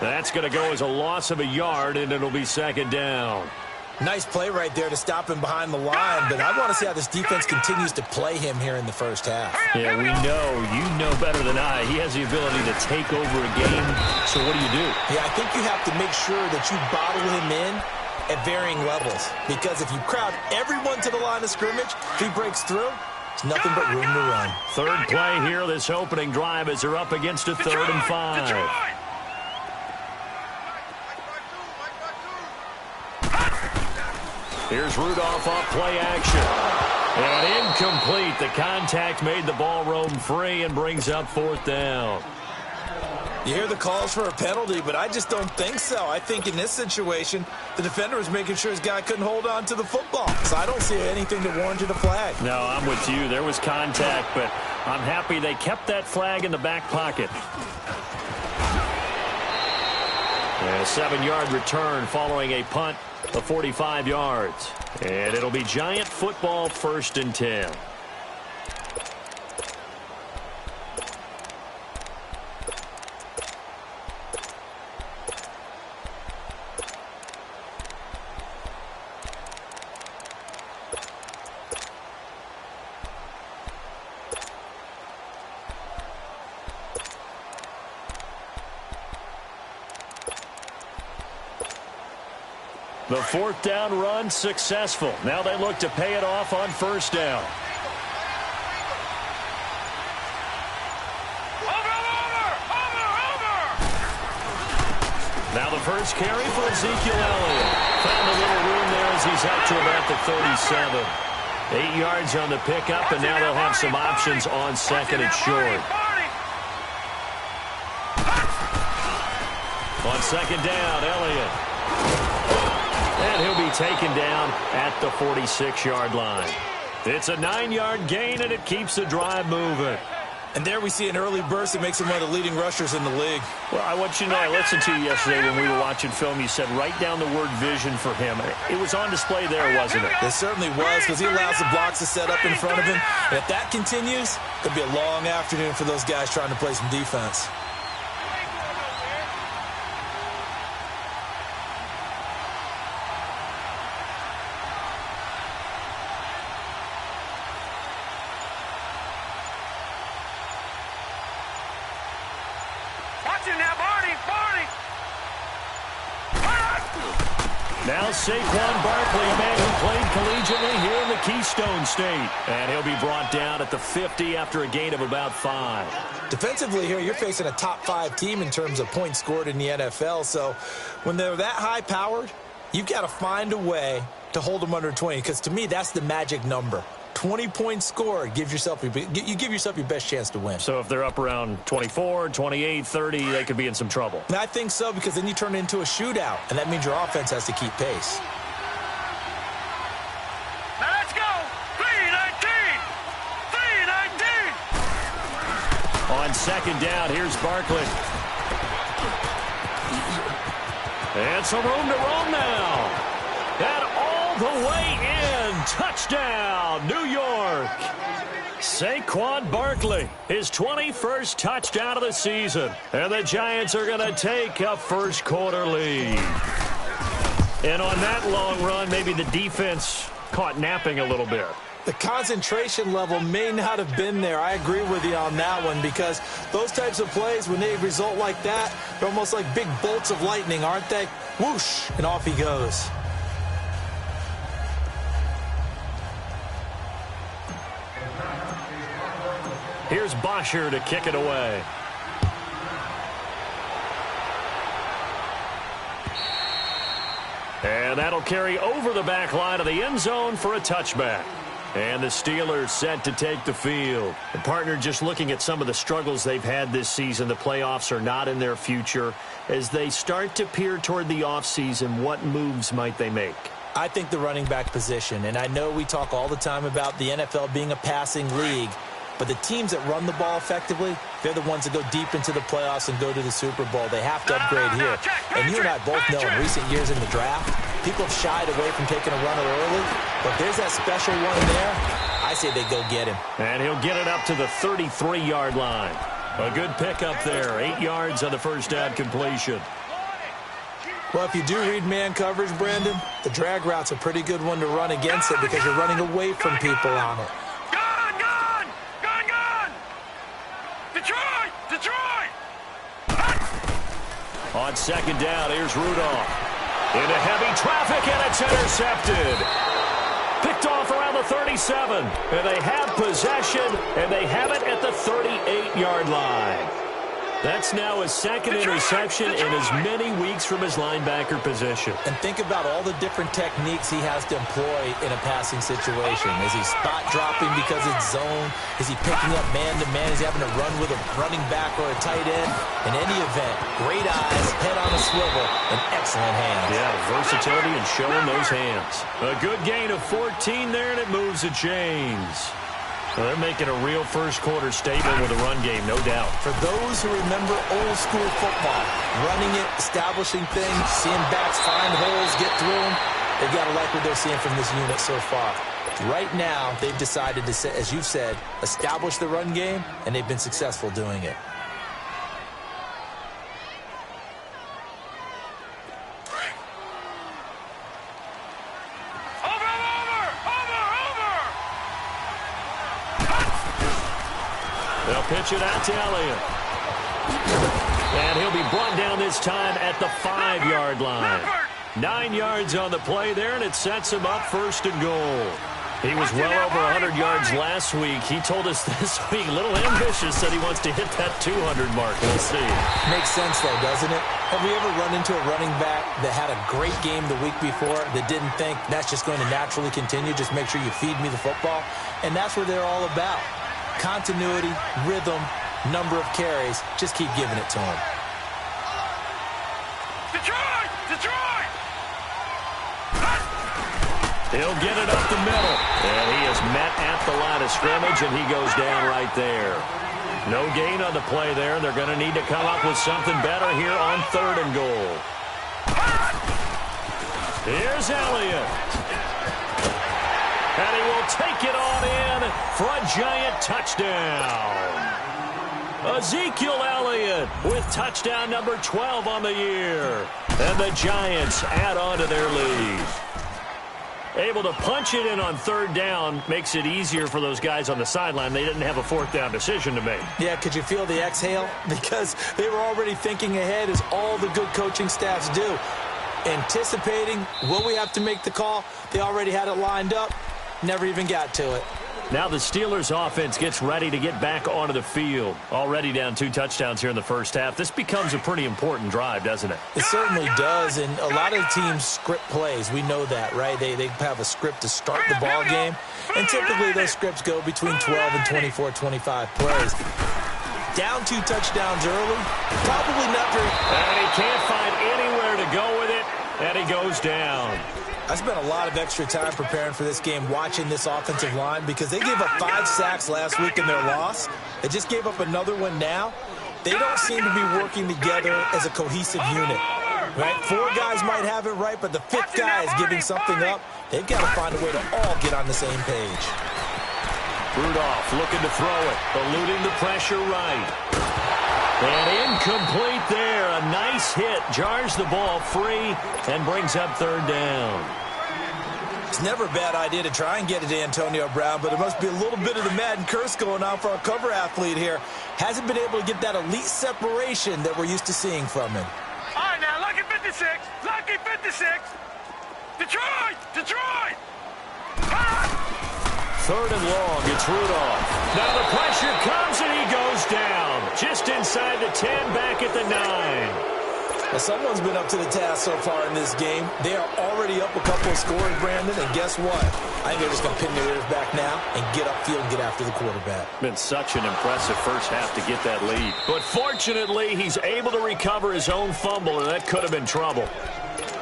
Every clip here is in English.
That's going to go as a loss of a yard, and it'll be second down. Nice play right there to stop him behind the line, but I want to see how this defense continues to play him here in the first half. Yeah, we know. You know better than I. He has the ability to take over a game, so what do you do? Yeah, I think you have to make sure that you bottle him in at varying levels, because if you crowd everyone to the line of scrimmage, if he breaks through, it's nothing but room to run. Third play here, this opening drive, as they're up against a 3rd and 5. Here's Rudolph off play action. And incomplete. The contact made the ball roam free and brings up 4th down. You hear the calls for a penalty, but I just don't think so. I think in this situation, the defender was making sure his guy couldn't hold on to the football. So I don't see anything that warranted a flag. No, I'm with you. There was contact, but I'm happy they kept that flag in the back pocket. And a 7-yard return following a punt of 45 yards. And it'll be Giant football, 1st and 10. The 4th down run successful. Now they look to pay it off on 1st down. Now the first carry for Ezekiel Elliott. Found a little room there as he's out to about the 37. 8 yards on the pickup, and now they'll have some options on 2nd and short. On 2nd down, Elliott. And he'll be taken down at the 46-yard line. It's a 9-yard gain, and it keeps the drive moving. And there we see an early burst that makes him one of the leading rushers in the league. Well, I want you to know, I listened to you yesterday when we were watching film. You said write down the word vision for him. It was on display there, wasn't it? It certainly was, because he allows the blocks to set up in front of him. And if that continues, it'll be a long afternoon for those guys trying to play some defense. Now Saquon Barkley, a man who played collegiately here in the Keystone State. And he'll be brought down at the 50 after a gain of about 5. Defensively here, you're facing a top 5 team in terms of points scored in the NFL. So when they're that high-powered, you've got to find a way to hold them under 20. Because to me, that's the magic number. 20 points scored, you give yourself your best chance to win. So if they're up around 24, 28, 30, they could be in some trouble. And I think so, because then you turn it into a shootout, and that means your offense has to keep pace. Now let's go! 3-19! 3-19! On 2nd down, here's Barkley. And some room to roam now. And all the way in. Touchdown, New York. Saquon Barkley, his 21st touchdown of the season. And the Giants are going to take a first-quarter lead. And on that long run, maybe the defense caught napping a little bit. The concentration level may not have been there. I agree with you on that one, because those types of plays, when they result like that, they're almost like big bolts of lightning, aren't they? Whoosh, and off he goes. Here's Bosher to kick it away. And that'll carry over the back line of the end zone for a touchback. And the Steelers set to take the field. The partner, just looking at some of the struggles they've had this season, the playoffs are not in their future. As they start to peer toward the offseason, what moves might they make? I think the running back position, and I know we talk all the time about the NFL being a passing league, but the teams that run the ball effectively, they're the ones that go deep into the playoffs and go to the Super Bowl. They have to upgrade here. And you and I both know in recent years in the draft, people have shied away from taking a runner early, but there's that special one there. I say they go get him. And he'll get it up to the 33-yard line. A good pickup there. 8 yards on the first down completion. Well, if you do read man coverage, Brandon, the drag route's a pretty good one to run against it because you're running away from people on it. Gun! Detroit! On second down, here's Rudolph. Into heavy traffic, and it's intercepted. Picked off around the 37. And they have possession, and they have it at the 38-yard line. That's now his second interception in as many weeks from his linebacker position. And think about all the different techniques he has to employ in a passing situation. Is he spot dropping because it's zone? Is he picking up man-to-man? Is he having to run with a running back or a tight end? In any event, great eyes, head on a swivel, and excellent hands. Yeah, versatility and showing those hands. A good gain of 14 there, and it moves the chains. Well, they're making a real first-quarter statement with a run game, no doubt. For those who remember old-school football, running it, establishing things, seeing backs find holes, get through them, they've got to like what they're seeing from this unit so far. Right now, they've decided to, as you've said, establish the run game, and they've been successful doing it. They'll pitch it out to Elliott. And he'll be brought down this time at the 5-yard line. 9 yards on the play there, and it sets him up first and goal. He was well over 100 yards last week. He told us this week, a little ambitious, said he wants to hit that 200 mark. We'll see. Makes sense, though, doesn't it? Have we ever run into a running back that had a great game the week before that didn't think that's just going to naturally continue? Just make sure you feed me the football. And that's what they're all about. Continuity, rhythm, number of carries. Just keep giving it to him. Detroit! He'll get it up the middle. And he is met at the line of scrimmage, and he goes down right there. No gain on the play there. They're going to need to come up with something better here on 3rd and goal. Here's Elliott. And he will take it on in for a giant touchdown. Ezekiel Elliott with touchdown number 12 on the year. And the Giants add on to their lead. Able to punch it in on 3rd down makes it easier for those guys on the sideline. They didn't have a 4th down decision to make. Yeah, could you feel the exhale? Because they were already thinking ahead, as all the good coaching staffs do. Anticipating, will we have to make the call? They already had it lined up. Never even got to it. Now the Steelers offense gets ready to get back onto the field. Already down 2 touchdowns here in the first half. This becomes a pretty important drive, doesn't it? It certainly does, and a lot of teams script plays. We know that, right? They have a script to start the ball game, and typically those scripts go between 12 and 24, 25 plays. Down 2 touchdowns early, probably not very... And he can't find anywhere to go with it, and he goes down. I spent a lot of extra time preparing for this game, watching this offensive line, because they gave up 5 sacks last week in their loss. They just gave up another one now. They don't seem to be working together as a cohesive unit, right? 4 guys might have it right, but the 5th guy is giving something up. They've got to find a way to all get on the same page. Rudolph looking to throw it, eluding the pressure right. And incomplete there. A nice hit. Jars the ball free and brings up 3rd down. It's never a bad idea to try and get it to Antonio Brown, but it must be a little bit of the Madden curse going on for our cover athlete here. Hasn't been able to get that elite separation that we're used to seeing from him. All right, now, lucky 56. Lucky 56. Detroit! 3rd and long, it's Rudolph. Now the pressure comes and he goes down. Just inside the 10, back at the 9. Well, someone's been up to the task so far in this game. They are already up a couple of scores, Brandon, and guess what? I think they're just going to pin their ears back now and get upfield and get after the quarterback. Been such an impressive first half to get that lead. But fortunately, he's able to recover his own fumble, and that could have been trouble.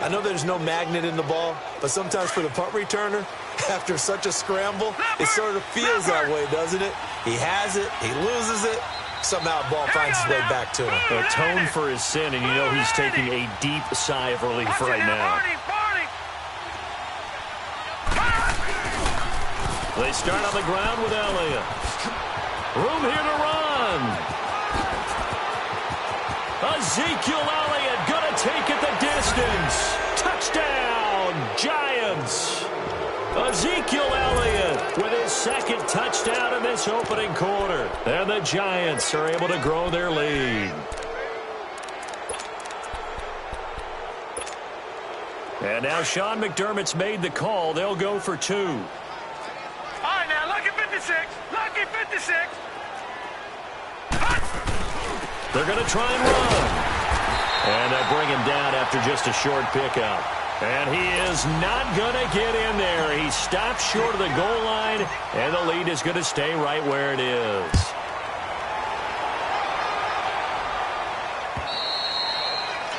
I know there's no magnet in the ball, but sometimes for the punt returner, after such a scramble, it sort of feels that way, doesn't it? He has it, he loses it, somehow the ball finds its way back to him. Atone for his sin, and you know he's taking a deep sigh of relief right now. They start on the ground with Elliott. Room here to run. Ezekiel Elliott going to take it the distance. distance. Touchdown, Giants. Ezekiel Elliott with his second touchdown in this opening quarter. And the Giants are able to grow their lead. And now Sean McDermott's made the call. They'll go for 2. All right, now, lucky 56. Lucky 56. They're going to try and run. And they'll bring him down after just a short pickup. And he is not going to get in there. He stops short of the goal line, and the lead is going to stay right where it is.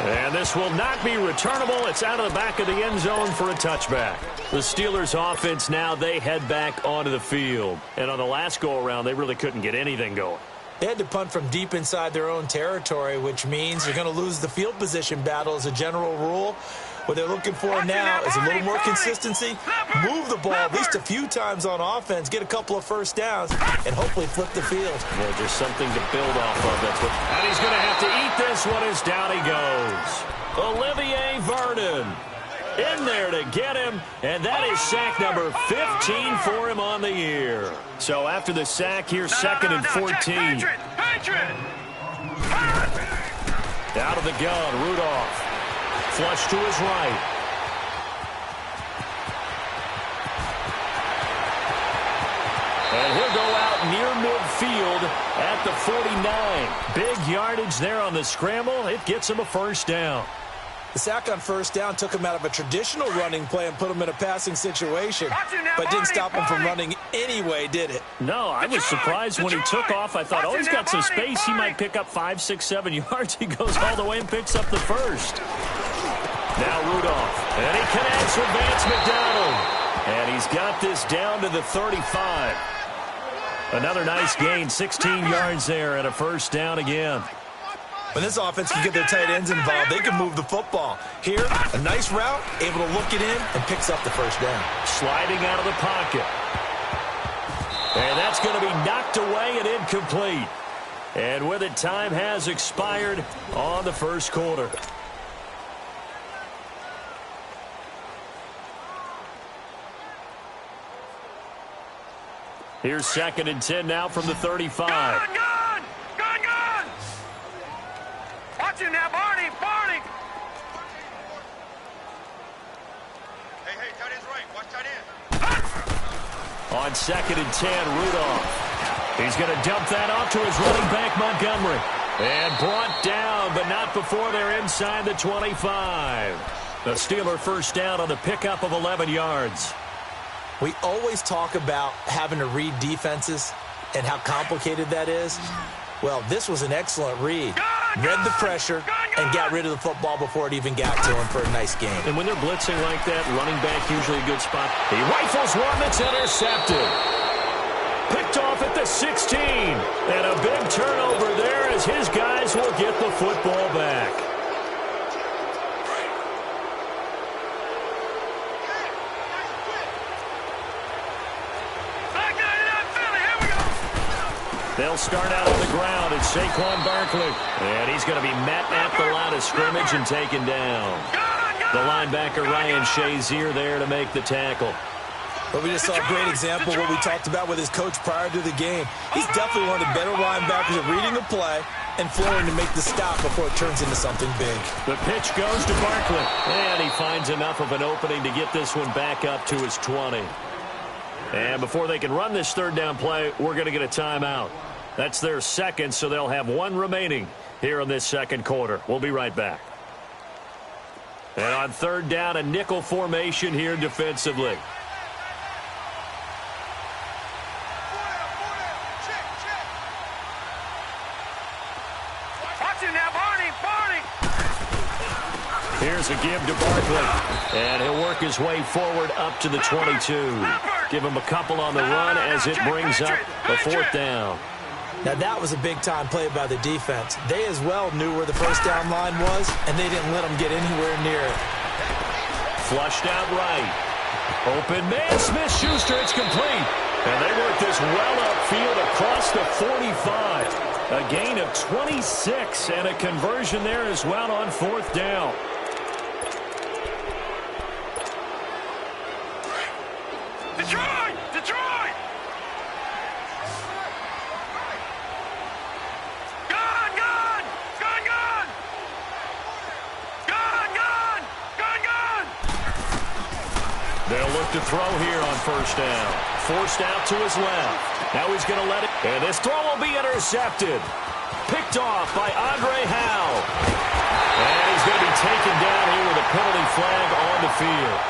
And this will not be returnable. It's out of the back of the end zone for a touchback. The Steelers offense now, they head back onto the field. And on the last go-around, they really couldn't get anything going. They had to punt from deep inside their own territory, which means you're going to lose the field position battle as a general rule. What they're looking for now is a little more consistency, move the ball at least a few times on offense, get a couple of first downs, and hopefully flip the field. Yeah, just something to build off of. And he's going to have to eat this one as down he goes. Olivier Vernon in there to get him, and that is sack number 15 for him on the year. So after the sack, here's second and 14. Out of the gun, Rudolph. Flush to his right. And he'll go out near midfield at the 49. Big yardage there on the scramble. It gets him a first down. The sack on first down took him out of a traditional running play and put him in a passing situation, but didn't stop him from running anyway, did it? No, I was surprised when he took off. I thought, oh, he's got some space. He might pick up 5, 6, 7 yards. He goes all the way and picks up the first. Now Rudolph, and he connects with Vance McDonald. And he's got this down to the 35. Another nice gain, 16 yards there and a first down again. When this offense can get their tight ends involved, they can move the football. Here, a nice route, able to look it in, and picks up the first down. Sliding out of the pocket. And that's going to be knocked away and incomplete. And with it, time has expired on the first quarter. Here's second and 10 now from the 35. Gun! Watch him now, Barney! Hey, tight end's right. Watch tight end. On second and 10, Rudolph. He's going to dump that off to his running back, Montgomery. And brought down, but not before they're inside the 25. The Steeler first down on the pickup of 11 yards. We always talk about having to read defenses and how complicated that is. Well, this was an excellent read. Read the pressure and got rid of the football before it even got to him for a nice game. And when they're blitzing like that, running back usually a good spot. He rifles one that's intercepted. Picked off at the 16. And a big turnover there as his guys will get the football back. They'll start out on the ground. It's Saquon Barkley. And he's going to be met at the line of scrimmage and taken down. The linebacker, Ryan Shazier, there to make the tackle. But we just saw a great example of what we talked about with his coach prior to the game. He's definitely one of the better linebackers at reading a play and flowing to make the stop before it turns into something big. The pitch goes to Barkley. And he finds enough of an opening to get this one back up to his 20. And before they can run this third down play, we're going to get a timeout. That's their second, so they'll have one remaining here in this second quarter. We'll be right back. And on third down, a nickel formation here defensively. Watch him now, Barney! Here's a give to Barkley. And he'll work his way forward up to the 22. Give him a couple on the run as it brings up the fourth down. Now, that was a big-time play by the defense. They as well knew where the first down line was, and they didn't let them get anywhere near it. Flushed out right. Open man, Smith-Schuster, it's complete. And they work this well upfield across the 45. A gain of 26 and a conversion there as well on fourth down. Detroit! Detroit! Gun! Gun! Gun! Gun! Gun! Gun! Gun! Gun! They'll look to throw here on first down. Forced out to his left. Now he's going to let it. And this throw will be intercepted. Picked off by Andre Howe. And he's going to be taken down here with a penalty flag on the field.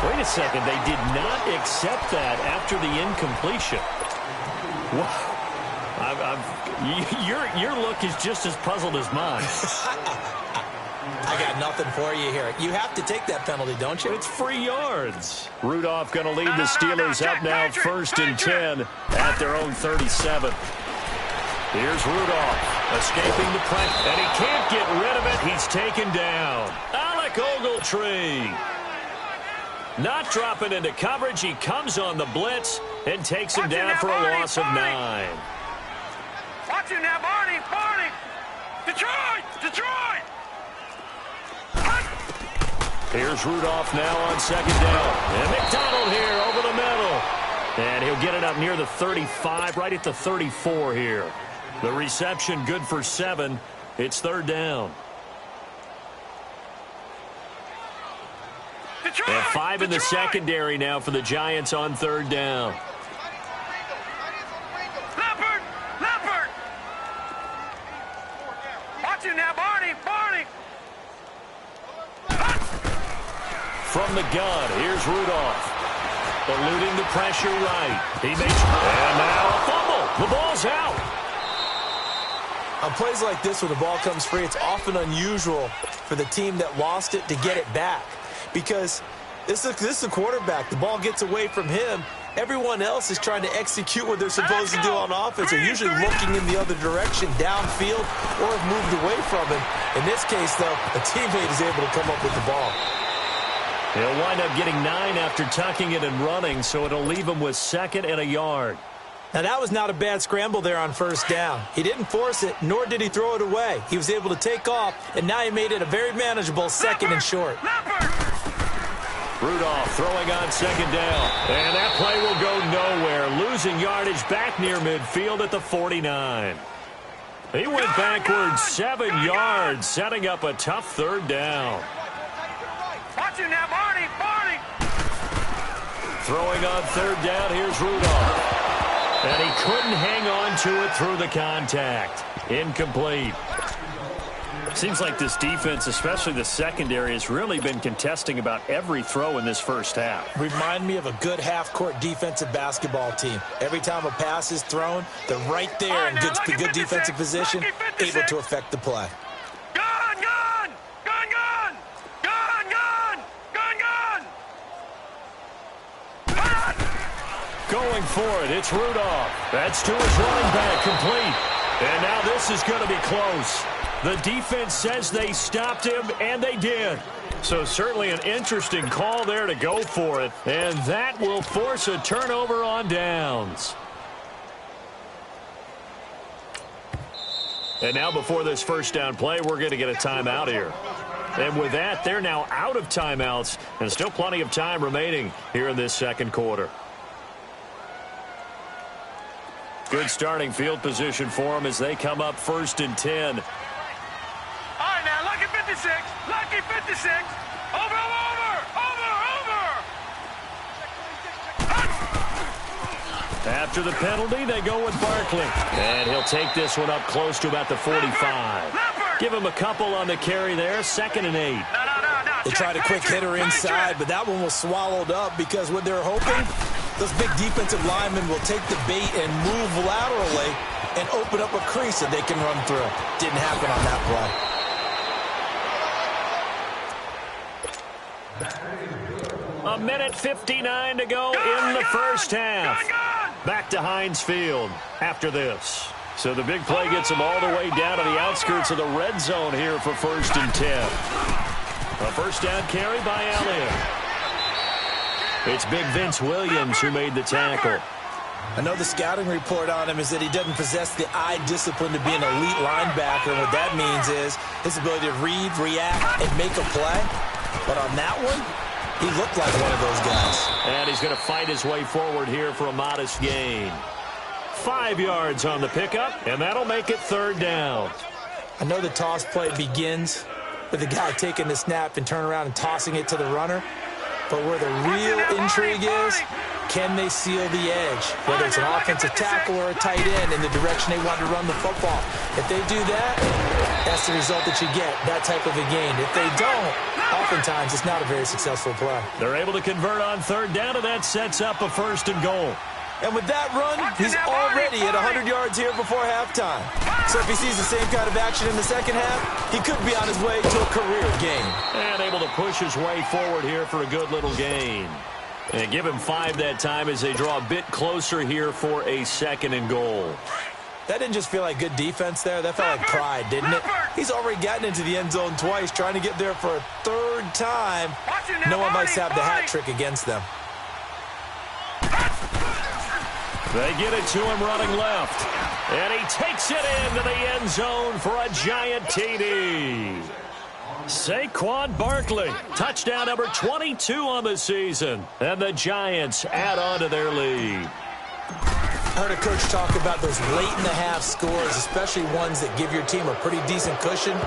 Wait a second. They did not accept that after the incompletion. Wow. Your look is just as puzzled as mine. I got nothing for you here. You have to take that penalty, don't you? It's free yards. Rudolph going to lead the Steelers up now first and 10 at their own 37. Here's Rudolph escaping the pressure, and he can't get rid of it. He's taken down. Alec Ogletree not dropping into coverage. He comes on the blitz and takes him down for a loss of 9. Watch him now, Barney! Barney! Detroit! Detroit! Here's Rudolph now on second down. And McDonald here over the middle. And he'll get it up near the 35, right at the 34 here. The reception good for 7. It's third down. Detroit! And 5 in the Detroit! secondary now for the Giants on third down. Leopard! Leopard! Watch him now, Barney! Barney! From the gun, here's Rudolph. Eluding the pressure right. He makes, and now a fumble. The ball's out. On plays like this where the ball comes free, it's often unusual for the team that lost it to get it back. Because this is a quarterback. The ball gets away from him. Everyone else is trying to execute what they're supposed to do on offense. They're usually looking in the other direction, downfield, or have moved away from him. In this case, though, a teammate is able to come up with the ball. He'll wind up getting 9 after tucking it and running, so it'll leave him with 2nd and a yard. Now, that was not a bad scramble there on first down. He didn't force it, nor did he throw it away. He was able to take off, and now he made it a very manageable 2nd and short. Rudolph throwing on second down. And that play will go nowhere. Losing yardage back near midfield at the 49. He went backwards 7 yards, setting up a tough third down. Watch him now, Barney! Barney! Throwing on third down, here's Rudolph. And he couldn't hang on to it through the contact. Incomplete. Seems like this defense, especially the secondary, has really been contesting about every throw in this first half. Remind me of a good half-court defensive basketball team. Every time a pass is thrown, they're right there in good defensive position, able to affect the play. Gun! Gun! Gun! Gun! Gun! Gun! Gun! Gun! Going for it, it's Rudolph. That's to his running back, complete. And now this is going to be close. The defense says they stopped him, and they did. So certainly an interesting call there to go for it. And that will force a turnover on downs. And now before this first down play, we're going to get a timeout here. And with that, they're now out of timeouts, and still plenty of time remaining here in this second quarter. Good starting field position for them as they come up first and 10. All right, now, lucky 56. Lucky 56. Over, over, over, over. After the penalty, they go with Barkley. And he'll take this one up close to about the 45. Give him a couple on the carry there, 2nd and 8. They tried a quick hitter inside, but that one was swallowed up because what they're hoping, those big defensive linemen will take the bait and move laterally and open up a crease that they can run through. Didn't happen on that play. A minute 59 to go in the first half. Back to Heinz Field after this. So the big play gets them all the way down to the outskirts of the red zone here for first and 10. A first down carry by Elliott. It's big Vince Williams who made the tackle. I know the scouting report on him is that he doesn't possess the eye discipline to be an elite linebacker. And what that means is his ability to read, react, and make a play. But on that one, He looked like one of those guys. And he's going to fight his way forward here for a modest gain. 5 yards on the pickup, and that'll make it 3rd down. I know the toss play begins with the guy taking the snap and turning around and tossing it to the runner. But where the real intrigue is, can they seal the edge? Whether it's an offensive tackle or a tight end in the direction they want to run the football. If they do that, that's the result that you get, that type of a gain. If they don't, oftentimes it's not a very successful play. They're able to convert on 3rd down, and that sets up a 1st and goal. And with that run, he's already at 100 yards here before halftime. So if he sees the same kind of action in the second half, he could be on his way to a career gain. And able to push his way forward here for a good little gain. And give him 5 that time as they draw a bit closer here for a 2nd and goal. That didn't just feel like good defense there. That felt like pride, didn't it? He's already gotten into the end zone twice, trying to get there for a 3rd time. No one likes to have the hat trick against them. They get it to him running left. And he takes it into the end zone for a giant TD. Saquon Barkley, touchdown number 22 on the season. And the Giants add on to their lead. I heard a coach talk about those late-in-the-half scores, especially ones that give your team a pretty decent cushion.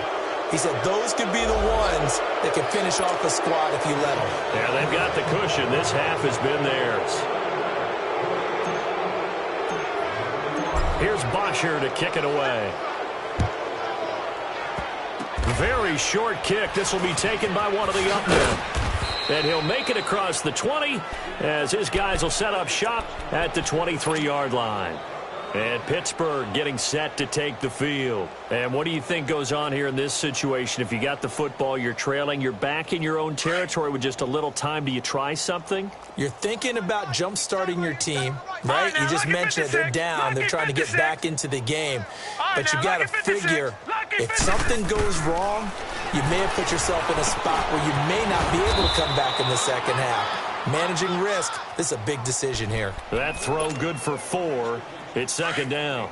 He said those could be the ones that can finish off a squad if you let them. Yeah, they've got the cushion. This half has been theirs. Here's Bosher to kick it away. Very short kick. This will be taken by one of the up men. And he'll make it across the 20 as his guys will set up shop at the 23-yard line. And Pittsburgh getting set to take the field. And what do you think goes on here in this situation? If you got the football, you're trailing, you're back in your own territory with just a little time. Do you try something? You're thinking about jump-starting your team, right? You just mentioned it. They're down. They're trying to get back into the game. But you got to figure, if something goes wrong, you may have put yourself in a spot where you may not be able to come back in the second half. Managing risk, this is a big decision here. That throw good for 4. It's 2nd down.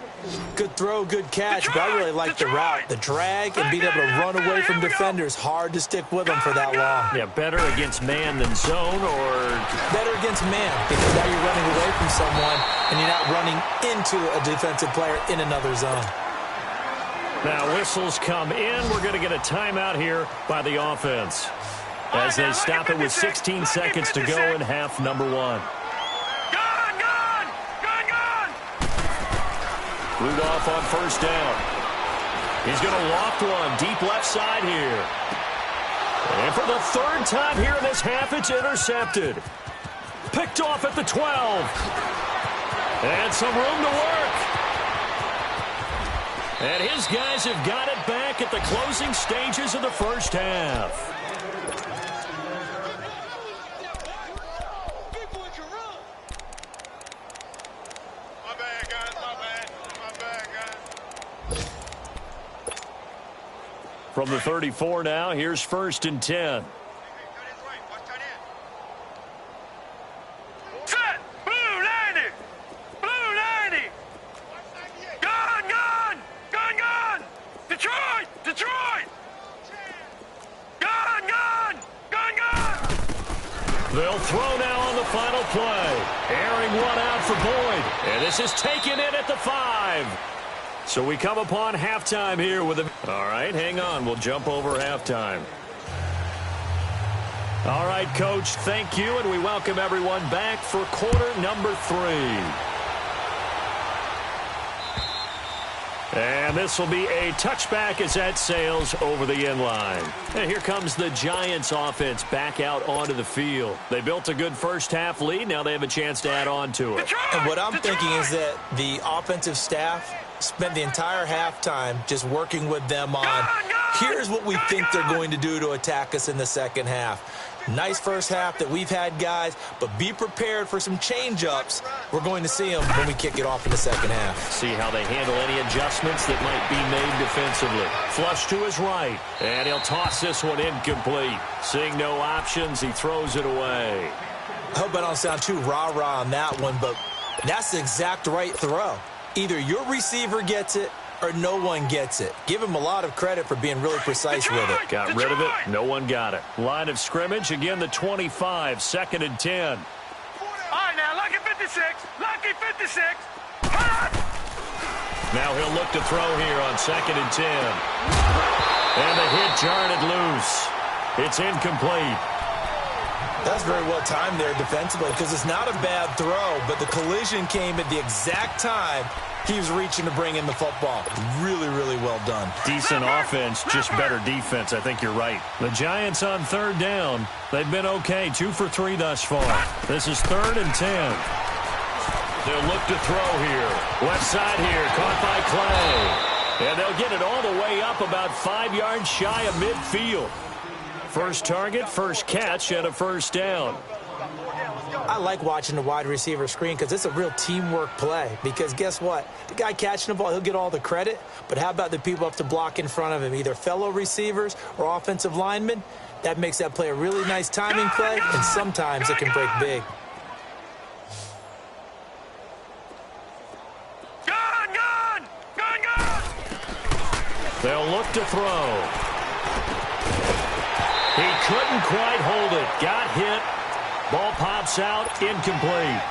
Good throw, good catch, but I really like the route. The drag and being able to run away from defenders, hard to stick with them for that long. Yeah, better against man than zone, or? Better against man, because now you're running away from someone and you're not running into a defensive player in another zone. Now whistles come in. We're going to get a timeout here by the offense as they stop it with 16 seconds to go in half number 1. Rudolph on 1st down. He's going to loft one deep left side here. And for the 3rd time here in this half, it's intercepted. Picked off at the 12. And some room to work. And his guys have got it back at the closing stages of the 1st half. From the 34 now, here's 1st and 10. Set! Blue 90! Blue 90! Gone, gone! Gone, gone! Detroit! Detroit! Gone, gone! Gone, gone! They'll throw now on the final play. Airing one out for Boyd. And this is taken in at the 5. So we come upon halftime here with a... All right, hang on. We'll jump over halftime. All right, Coach, thank you, and we welcome everyone back for quarter number 3. And this will be a touchback as that sails over the end line. And here comes the Giants offense back out onto the field. They built a good 1st half lead. Now they have a chance to add on to it. And what I'm thinking is that the offensive staff spent the entire halftime just working with them on, here's what we think they're going to do to attack us in the second half. Nice first half that we've had, guys, but be prepared for some change-ups. We're going to see them when we kick it off in the second half. See how they handle any adjustments that might be made defensively. Flush to his right, and he'll toss this one incomplete. Seeing no options, he throws it away. I hope I don't sound too rah-rah on that one, but that's the exact right throw. Either your receiver gets it or no one gets it. Give him a lot of credit for being really precise with it. Got rid of it. No one got it. Line of scrimmage, again the 25, 2nd and 10. All right, now, lucky 56. Lucky 56. Now he'll look to throw here on 2nd and 10. And the hit jarred it loose. It's incomplete. That's very well timed there defensively because it's not a bad throw, but the collision came at the exact time he was reaching to bring in the football. Really, really well done. Decent offense, just better defense. I think you're right. The Giants on 3rd down. They've been okay, 2 for 3 thus far. This is 3rd and 10. They'll look to throw here. Left side here, caught by Clay. And they'll get it all the way up about 5 yards shy of midfield. First target, first catch, and a first down. I like watching the wide receiver screen because it's a real teamwork play. Because guess what? The guy catching the ball, he'll get all the credit. But how about the people up to block in front of him, either fellow receivers or offensive linemen? That makes that play a really nice timing play, and sometimes it can break big. They'll look to throw. He couldn't quite hold it. Got hit. Ball pops out. Incomplete.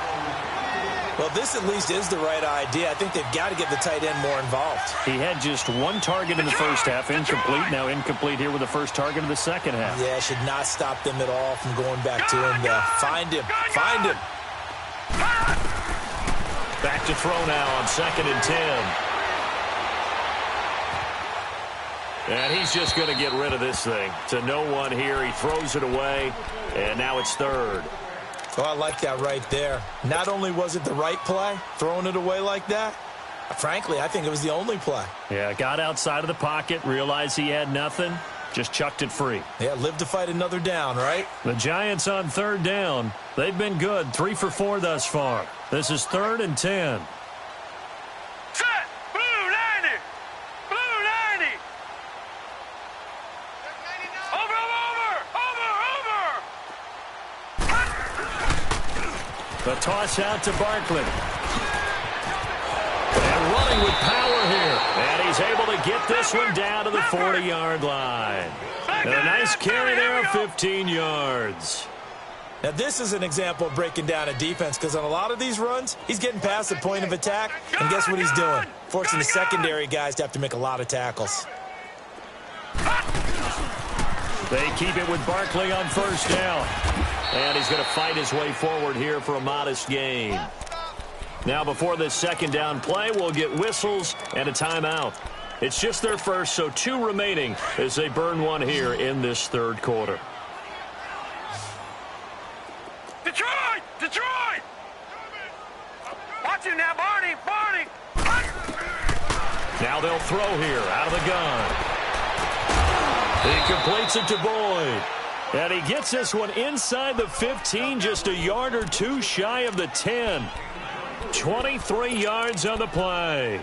Well, this at least is the right idea. I think they've got to get the tight end more involved. He had just 1 target in the first half. Incomplete. Now incomplete here with the first target of the second half. Yeah, should not stop them at all from going back to him. Find him. Find him. Back to throw now on 2nd and 10. And he's just going to get rid of this thing. To no one here. He throws it away. And now it's 3rd. Oh, I like that right there. Not only was it the right play, throwing it away like that, frankly, I think it was the only play. Yeah, got outside of the pocket, realized he had nothing, just chucked it free. Yeah, live to fight another down, right? The Giants on 3rd down. They've been good, 3 for 4 thus far. This is 3rd and 10. Set! Blue 90! Blue 90! The toss out to Barkley. And running with power here. And he's able to get this one down to the 40-yard line. And a nice carry there of 15 yards. Now, this is an example of breaking down a defense because on a lot of these runs, he's getting past the point of attack, and guess what he's doing? Forcing the secondary guys to have to make a lot of tackles. They keep it with Barkley on 1st down. And he's going to fight his way forward here for a modest gain. Now, before this 2nd down play, we'll get whistles and a timeout. It's just their first, so 2 remaining as they burn one here in this 3rd quarter. Detroit! Detroit! Watch him now, Barney! Barney! Now they'll throw here out of the gun. He completes it to Boyd. And he gets this one inside the 15, just a yard or 2 shy of the 10. 23 yards on the play.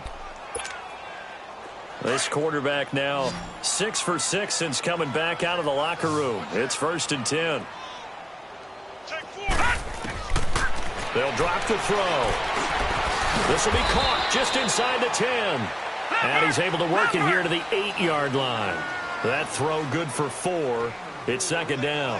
This quarterback now 6 for 6 since coming back out of the locker room. It's 1st and 10. They'll drop the throw. This will be caught just inside the 10. And he's able to work it here to the 8-yard line. That throw good for 4. It's 2nd down.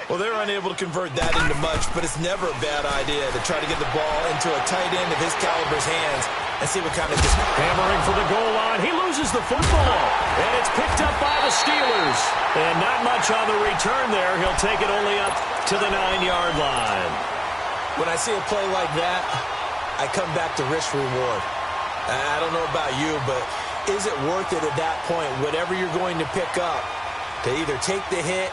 Well, they're unable to convert that into much, but it's never a bad idea to try to get the ball into a tight end of his caliber's hands and see what kind of... Hammering for the goal line. He loses the football. And it's picked up by the Steelers. And not much on the return there. He'll take it only up to the 9-yard line. When I see a play like that, I come back to risk reward. I don't know about you, but is it worth it at that point, whatever you're going to pick up, to either take the hit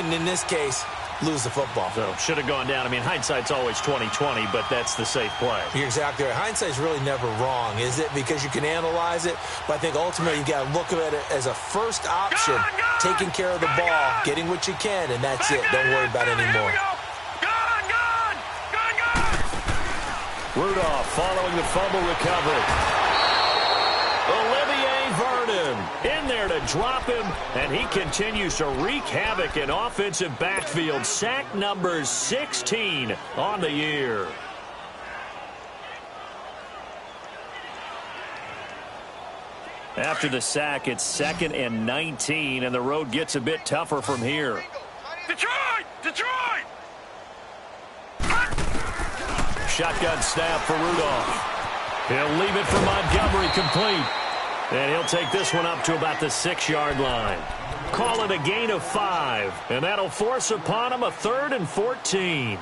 and, in this case, lose the football? So, should have gone down. I mean, hindsight's always 20/20, but that's the safe play. You're exactly right. Hindsight's really never wrong, is it? Because you can analyze it, but I think ultimately you got to look at it as a first option, taking care of the ball, getting what you can, and that's it. Don't worry about it anymore. Rudolph following the fumble recovery. Olivier Vernon in there to drop him, and he continues to wreak havoc in offensive backfield. Sack number 16 on the year. After the sack, it's 2nd and 19, and the road gets a bit tougher from here. Detroit! Detroit! Shotgun snap for Rudolph. He'll leave it for Montgomery complete. And he'll take this one up to about the 6-yard line. Call it a gain of 5, and that'll force upon him a 3rd and 14.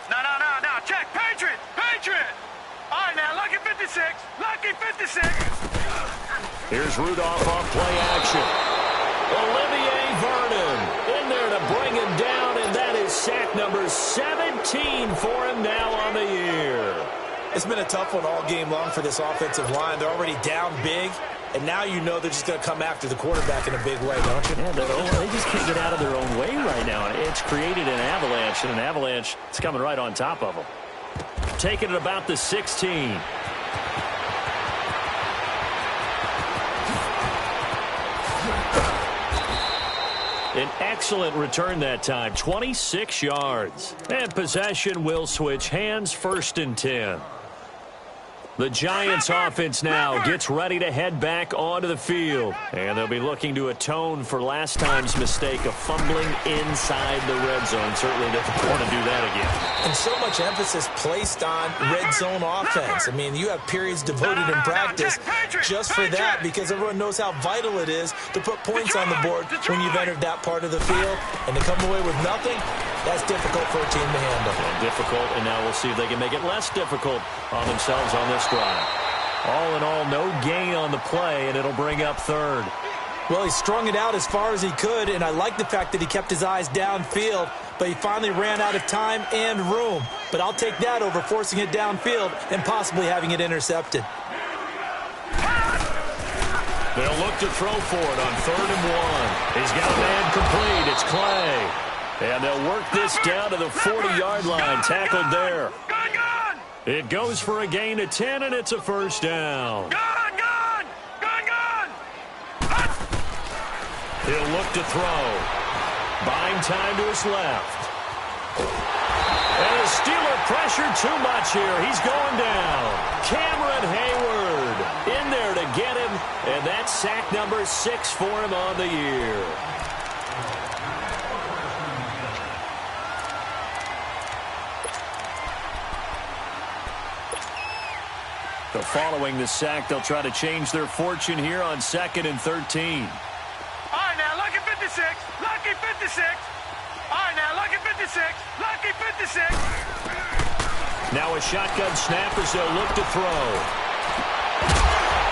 No. Check. Patriot! Patriot! All right, now, lucky 56. Lucky 56. Here's Rudolph off play action. Olivier Vernon in there to bring him down, and that is sack number 17 for him now on the year. It's been a tough one all game long for this offensive line. They're already down big, and now you know they're just going to come after the quarterback in a big way, don't you? Yeah, they just can't get out of their own way right now. It's created an avalanche, and an avalanche is coming right on top of them. Taking it about the 16. An excellent return that time, 26 yards. And possession will switch hands, 1st and 10. The Giants offense now gets ready to head back onto the field. And they'll be looking to atone for last time's mistake of fumbling inside the red zone. Certainly they don't want to do that again. And so much emphasis placed on red zone offense. I mean, you have periods devoted in practice just for that because everyone knows how vital it is to put points on the board when you've entered that part of the field. And to come away with nothing, that's difficult for a team to handle. And difficult, and now we'll see if they can make it less difficult on themselves on this drive. All in all, no gain on the play, and it'll bring up 3rd. Well, he strung it out as far as he could, and I like the fact that he kept his eyes downfield, but he finally ran out of time and room. But I'll take that over forcing it downfield and possibly having it intercepted. They'll look to throw for it on 3rd and 1. He's got a man complete. It's Clay. And they'll work this down to the 40-yard line. Tackled there. It goes for a gain of 10, and it's a 1st down. He'll look to throw. Buying time to his left. And the Steeler pressure too much here. He's going down. Cameron Hayward in there to get him, and that's sack number 6 for him on the year. So following the sack, they'll try to change their fortune here on 2nd and 13. All right, now, lucky 56. Lucky 56. All right, now, lucky 56. Lucky 56. Now a shotgun snap as they'll look to throw.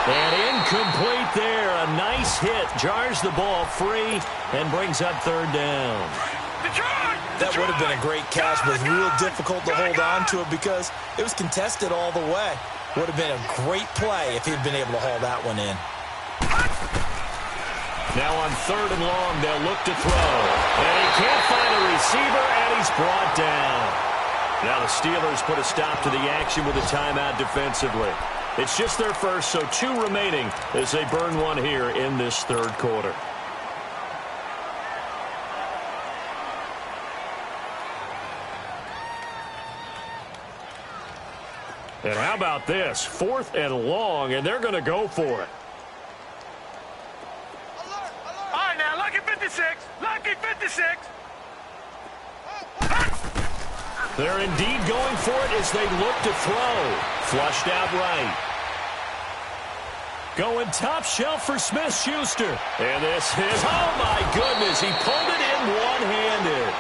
And incomplete there. A nice hit. Jars the ball free and brings up 3rd down. That would have been a great catch, but real difficult to hold on to it because it was contested all the way. Would have been a great play if he'd been able to haul that one in. Now on 3rd and long, they'll look to throw. And he can't find a receiver, and he's brought down. Now the Steelers put a stop to the action with a timeout defensively. It's just their first, so 2 remaining as they burn one here in this 3rd quarter. And how about this? 4th and long, and they're going to go for it. All right, now, lucky 56. Lucky 56. They're indeed going for it as they look to throw. Flushed out right. Going top shelf for Smith-Schuster. And this is, oh my goodness, he pulled it in one-handed.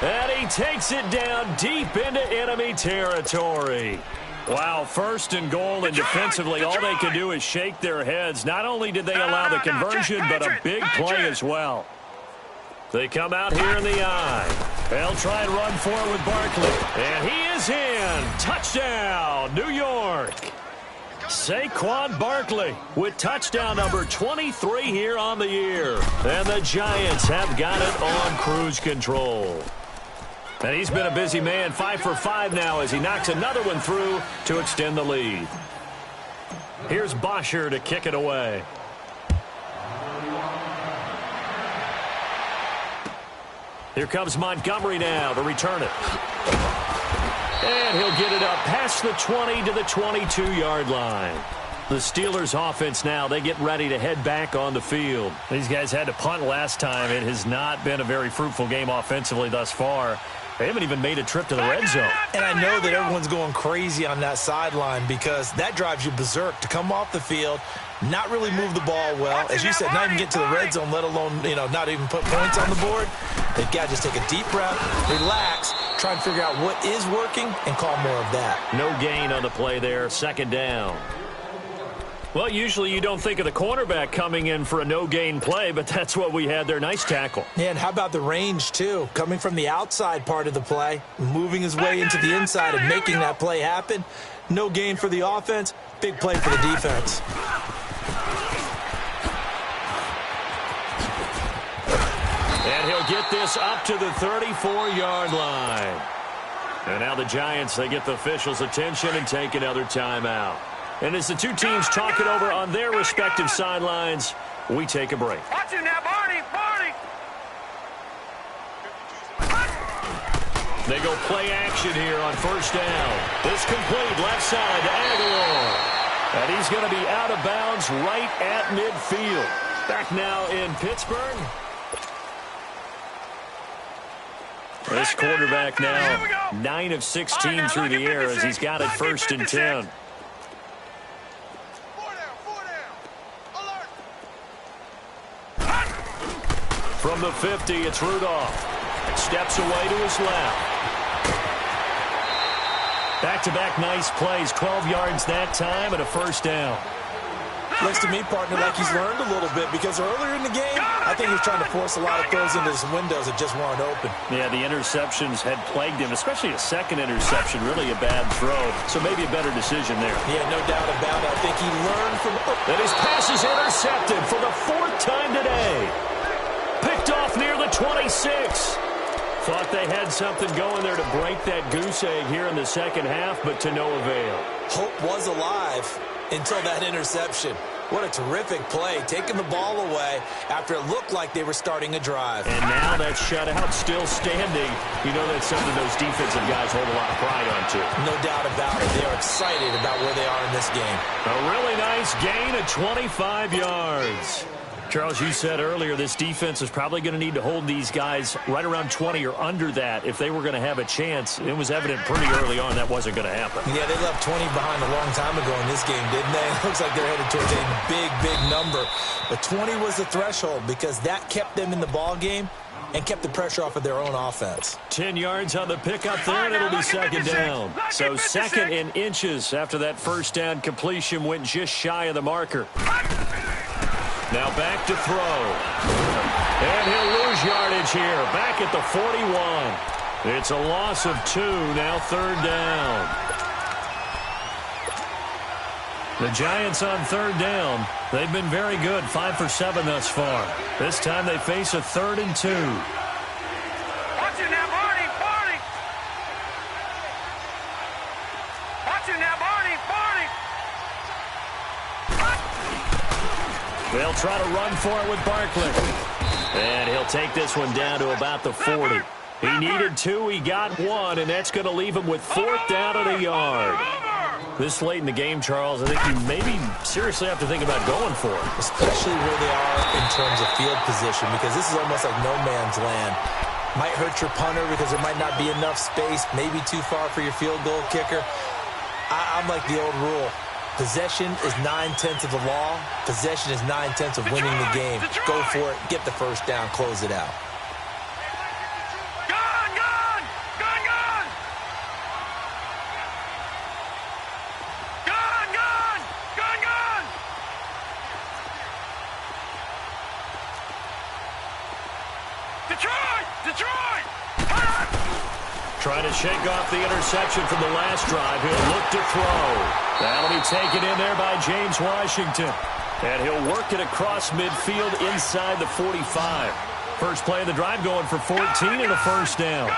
And he takes it down deep into enemy territory. Wow, 1st and goal, and defensively all they can do is shake their heads. Not only did they allow the conversion, but a big play as well. They come out here in the eye. They'll try and run for it with Barkley. And he is in. Touchdown, New York. Saquon Barkley with touchdown number 23 here on the year. And the Giants have got it on cruise control. And he's been a busy man, 5 for 5 now as he knocks another one through to extend the lead. Here's Bosher to kick it away. Here comes Montgomery now to return it. And he'll get it up past the 20 to the 22-yard line. The Steelers offense now, they get ready to head back on the field. These guys had to punt last time. It has not been a very fruitful game offensively thus far. They haven't even made a trip to the red zone. And I know that everyone's going crazy on that sideline because that drives you berserk to come off the field, not really move the ball well. As you said, not even get to the red zone, let alone, not even put points on the board. They've got to just take a deep breath, relax, try and figure out what is working, and call more of that. No gain on the play there, second down. Well, usually you don't think of the cornerback coming in for a no-gain play, but that's what we had there. Nice tackle. Yeah, and how about the range, too? Coming from the outside part of the play, moving his way into the inside and making that play happen. No gain for the offense, big play for the defense. And he'll get this up to the 34-yard line. And now the Giants, they get the officials' attention and take another timeout. And as the two teams talk it over on their respective sidelines, we take a break. Watch it now, Barney! They go play action here on first down. This complete left side to Aguilar. And he's going to be out of bounds right at midfield. Back now in Pittsburgh. This quarterback now 9 of 16 through the air as he's got it first and 10. From the 50, it's Rudolph. Steps away to his left. Back-to-back nice plays, 12 yards that time and a first down. Looks to me, partner, like he's learned a little bit because earlier in the game, I think he was trying to force a lot of throws into some windows that just weren't open. Yeah, the interceptions had plagued him, especially a second interception, really a bad throw. So maybe a better decision there. Yeah, no doubt about it. I think he learned from... And his pass is intercepted for the 4th time today. Picked off near the 26. Thought they had something going there to break that goose egg here in the second half, but to no avail. Hope was alive until that interception. What a terrific play, taking the ball away after it looked like they were starting a drive. And now that shutout still standing. You know that's something those defensive guys hold a lot of pride on, too. No doubt about it. They are excited about where they are in this game. A really nice gain of 25 yards. Charles, you said earlier this defense is probably going to need to hold these guys right around 20 or under that if they were going to have a chance. It was evident pretty early on that wasn't going to happen. Yeah, they left 20 behind a long time ago in this game, didn't they? It looks like they're headed towards a big, big number. But 20 was the threshold because that kept them in the ball game and kept the pressure off of their own offense. 10 yards on the pickup there, and it'll be second down. So second in inches after that first down completion went just shy of the marker. Now back to throw. And he'll lose yardage here. Back at the 41. It's a loss of 2. Now third down. The Giants on third down. They've been very good. 5 for 7 thus far. This time they face a 3rd and 2. Watch it now, Barney! Watch it now, Barney! They'll try to run for it with Barkley. And he'll take this one down to about the 40. He needed 2, he got 1, and that's going to leave him with 4th down and a yard. This late in the game, Charles, I think you maybe seriously have to think about going for it. Especially where they are in terms of field position, because this is almost like no man's land. Might hurt your punter because there might not be enough space, maybe too far for your field goal kicker. I'm like the old rule. Possession is 9/10 of the law. Possession is 9/10 of winning the game. Go for it. Get the first down. Close it out. Detroit! Trying to shake off the interception from the last drive. He'll look to throw. That'll be taken in there by James Washington. And he'll work it across midfield inside the 45. First play of the drive going for 14 and a first down.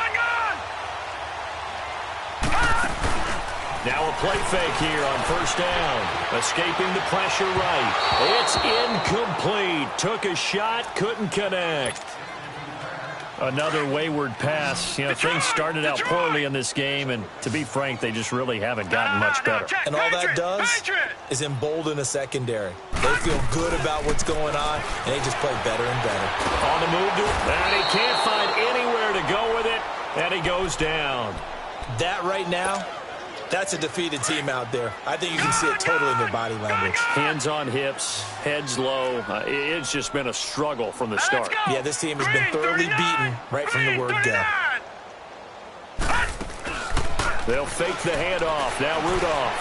Now a play fake here on first down. Escaping the pressure right. It's incomplete. Took a shot, couldn't connect. Another wayward pass. You know, things started out poorly in this game, and to be frank, they just really haven't gotten much better. And all that does is embolden a secondary. They feel good about what's going on, and they just play better and better. On the move, and he can't find anywhere to go with it, and he goes down. That right now, that's a defeated team out there. I think you can see it totally in their body language. Hands on hips, heads low. It's just been a struggle from the start. Yeah, this team has been thoroughly beaten right from the word go. They'll fake the handoff. Now Rudolph.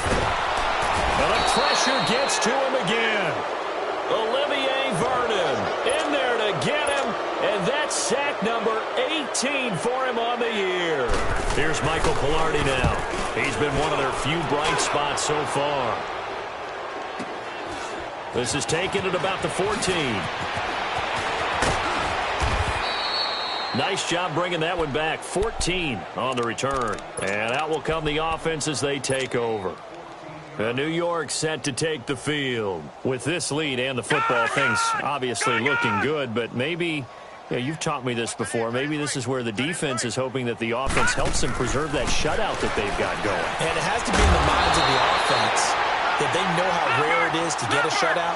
And the pressure gets to him again. Olivier Vernon in there to get him. And that's sack number 18 for him on the year. Here's Michael Pilardi now. He's been one of their few bright spots so far. This is taken at about the 14. Nice job bringing that one back. 14 on the return. And out will come the offense as they take over. New York set to take the field. With this lead and the football, things obviously looking good, but maybe... Yeah, you've taught me this before. Maybe this is where the defense is hoping that the offense helps them preserve that shutout that they've got going. And it has to be in the minds of the offense that they know how rare it is to get a shutout.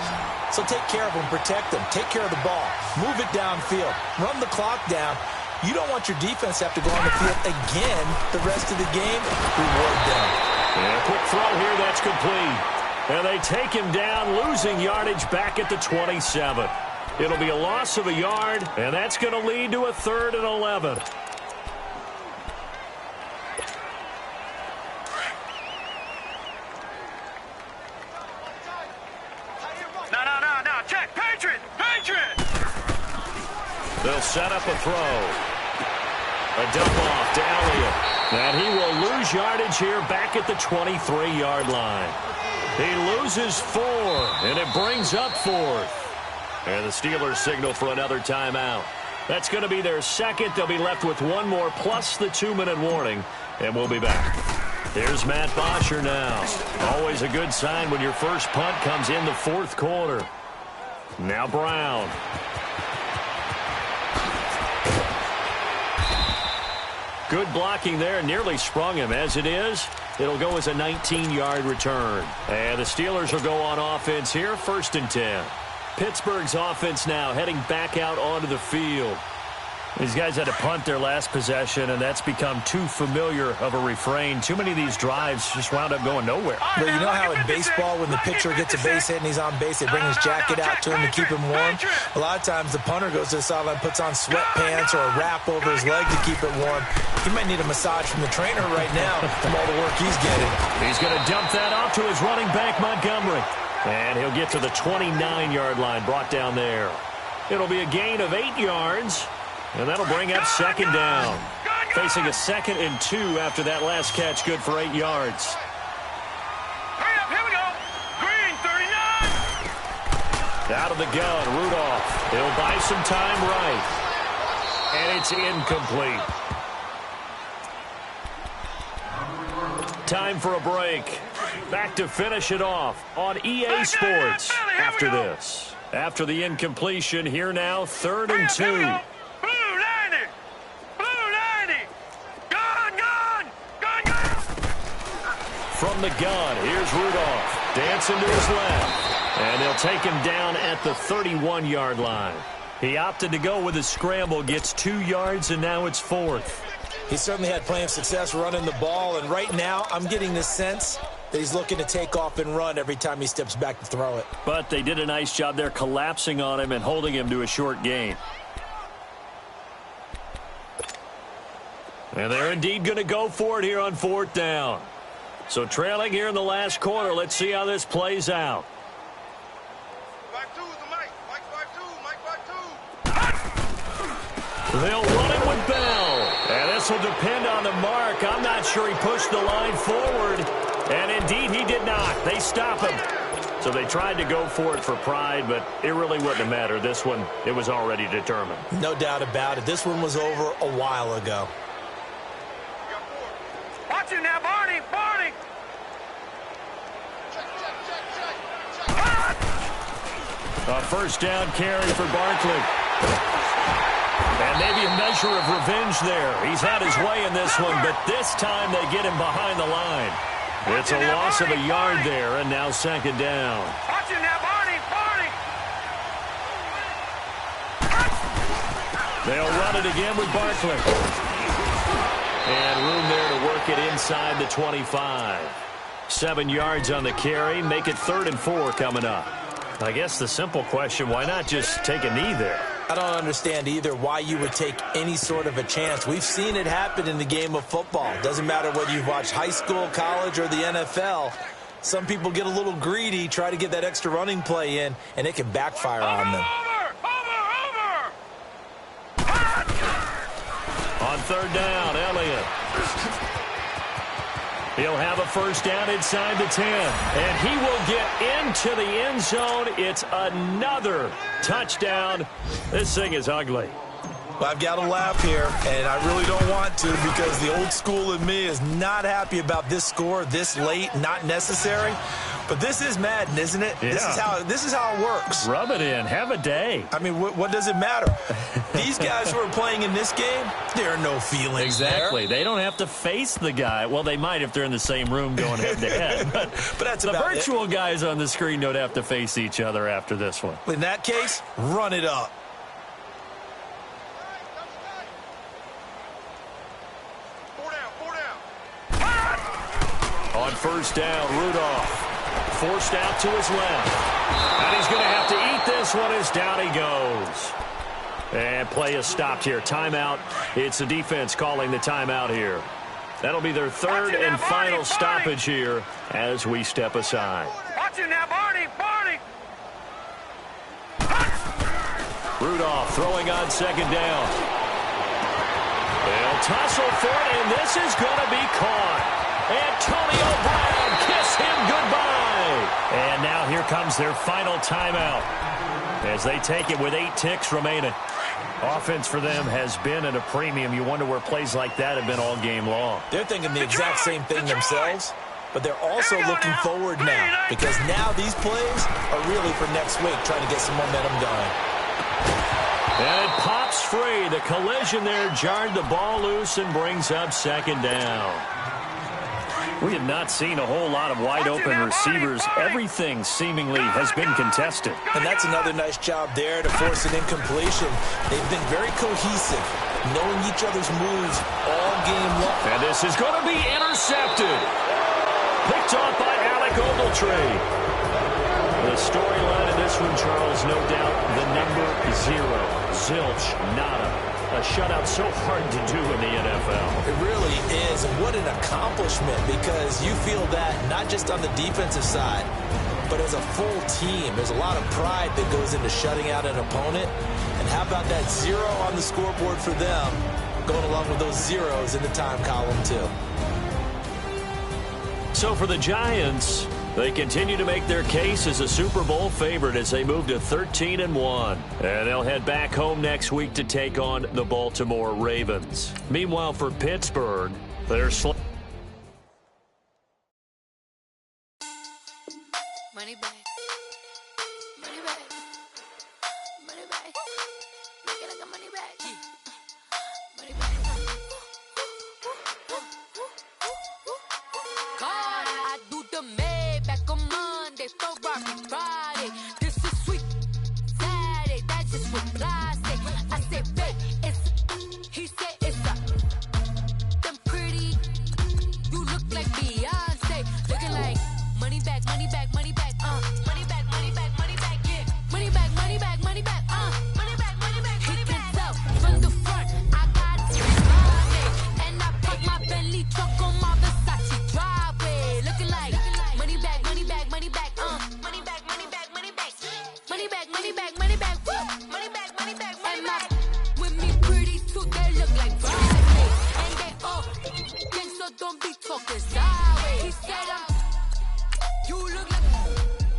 So take care of them, protect them, take care of the ball, move it downfield, run the clock down. You don't want your defense to have to go on the field again the rest of the game. Reward them. And a quick throw here, that's complete. And they take him down, losing yardage back at the 27. It'll be a loss of a yard, and that's going to lead to a 3rd and 11. No. Check. Patriot. They'll set up a throw. A dump off to Elliott. And he will lose yardage here back at the 23-yard line. He loses 4, and it brings up 4th. And the Steelers signal for another timeout. That's going to be their second. They'll be left with one more plus the 2-minute warning. And we'll be back. Here's Matt Bosher now. Always a good sign when your first punt comes in the 4th quarter. Now Brown. Good blocking there. Nearly sprung him. As it is, it'll go as a 19-yard return. And the Steelers will go on offense here. 1st and 10. Pittsburgh's offense now heading back out onto the field. These guys had to punt their last possession, and that's become too familiar of a refrain. Too many of these drives just wound up going nowhere. But you know how in baseball, when the pitcher gets a base hit and he's on base, they bring his jacket out to him to keep him warm? A lot of times the punter goes to the sideline, puts on sweatpants or a wrap over his leg to keep it warm. He might need a massage from the trainer right now from all the work he's getting. He's going to dump that off to his running back, Montgomery. And he'll get to the 29-yard line, brought down there. It'll be a gain of 8 yards, and that'll bring up 2nd down. Facing a 2nd and 2 after that last catch, good for 8 yards. Hurry up, here we go. Green, 39. Out of the gun, Rudolph. He'll buy some time right. And it's incomplete. Time for a break. Back to finish it off on EA Sports after this. After the incompletion, here now, 3rd and 2. Blue 90. Gone. From the gun, here's Rudolph. Dancing to his left. And they'll take him down at the 31-yard line. He opted to go with a scramble, gets 2 yards, and now it's 4th. He certainly had plenty of success running the ball, and right now I'm getting the sense that he's looking to take off and run every time he steps back to throw it. But they did a nice job there collapsing on him and holding him to a short gain. And they're indeed going to go for it here on 4th down. So trailing here in the last quarter, let's see how this plays out. They'll run it with Bell. And this will depend on the mark. I'm not sure he pushed the line forward. And indeed, he did not. They stop him. So they tried to go for it for pride, but it really wouldn't have mattered. This one, it was already determined. No doubt about it. This one was over a while ago. Watch it now, Barney. A 1st down carry for Barkley. And maybe a measure of revenge there. He's had his way in this one, but this time they get him behind the line. It's a loss of a yard there, and now second down. Watch it now, Barney. They'll run it again with Barkley. And room there to work it inside the 25. 7 yards on the carry. Make it 3rd and 4 coming up. I guess the simple question, why not just take a knee there? I don't understand either why you would take any sort of a chance. We've seen it happen in the game of football. Doesn't matter whether you've watched high school, college, or the NFL. Some people get a little greedy, try to get that extra running play in, and it can backfire on them. On 3rd down, Elliott. He'll have a first down inside the 10. And he will get into the end zone. It's another touchdown. This thing is ugly. Well, I've got to laugh here, and I really don't want to because the old school in me is not happy about this score this late, not necessary. But this is Madden, isn't it? Yeah. This is how it works. Rub it in. Have a day. I mean, what does it matter? These guys who are playing in this game, there are no feelings Exactly. there. They don't have to face the guy. Well, they might if they're in the same room going head-to-head. But that's the about virtual guys on the screen don't have to face each other after this one. In that case, run it up. On first down, Rudolph forced out to his left. And he's going to have to eat this one as down he goes. And play is stopped here. Timeout. It's the defense calling the timeout here. That'll be their 3rd and final stoppage here as we step aside. Watch it now, Barney. Rudolph throwing on 2nd down. They'll tussle for it, and this is going to be caught. Antonio Brown, kiss him goodbye. And now here comes their final timeout as they take it with 8 ticks remaining. Offense for them has been at a premium. You wonder where plays like that have been all game long. They're thinking the exact same thing themselves, but they're also looking forward now because now these plays are really for next week, trying to get some momentum going. And it pops free. The collision there jarred the ball loose and brings up 2nd down. We have not seen a whole lot of wide-open receivers. Everything seemingly has been contested. And that's another nice job there to force an incompletion. They've been very cohesive, knowing each other's moves all game long. And this is going to be intercepted. Picked off by Alec Ogletree. The storyline of this one, Charles, no doubt the number 0. Zilch, nada. A shutout so hard to do in the NFL. It really is. And what an accomplishment, because you feel that not just on the defensive side, but as a full team. There's a lot of pride that goes into shutting out an opponent. And how about that 0 on the scoreboard for them, going along with those zeros in the time column, too. So for the Giants, they continue to make their case as a Super Bowl favorite as they move to 13-1. And they'll head back home next week to take on the Baltimore Ravens. Meanwhile, for Pittsburgh, they're Money back. Money back. Money back. Make it like a money back. Money back. God, I do the Maybach on Monday, Ferrari Friday. This is sweet Saturday. That's just what I say. I say, babe, it's. He said it's a. Them pretty. You look like Beyonce. Looking like money back, money back, money back. Money back, money back, money back, yeah. Money back, money back, money back, money back, money back, money back. He can tell from the front, I got money. And I park my Bentley truck on my Versace driveway. Looking like money back, money back, money back, money back, money back, money back. Money back, money back, money back, woo. Money back, money back, money back. With me pretty too, they look like bridesmaids. And they all gang, so don't be talking sideways. He said you look like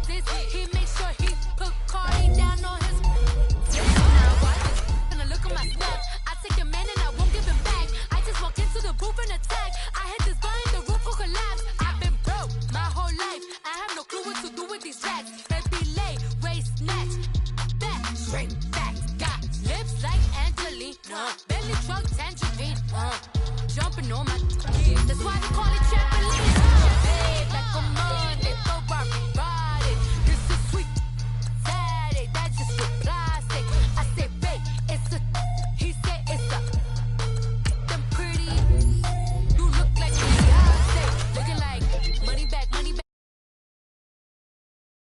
this. He make sure he put Cardi down on his. Now watch this. And I look at my snap. I take your man and I won't give him back. I just walk into the booth and attack. I hit this guy in the roof will collapse. I've been broke my whole life. I have no clue what to do with these racks. Baby lay, waist snatch, back straight back. Got lips like Angelina. know my. That's why we call it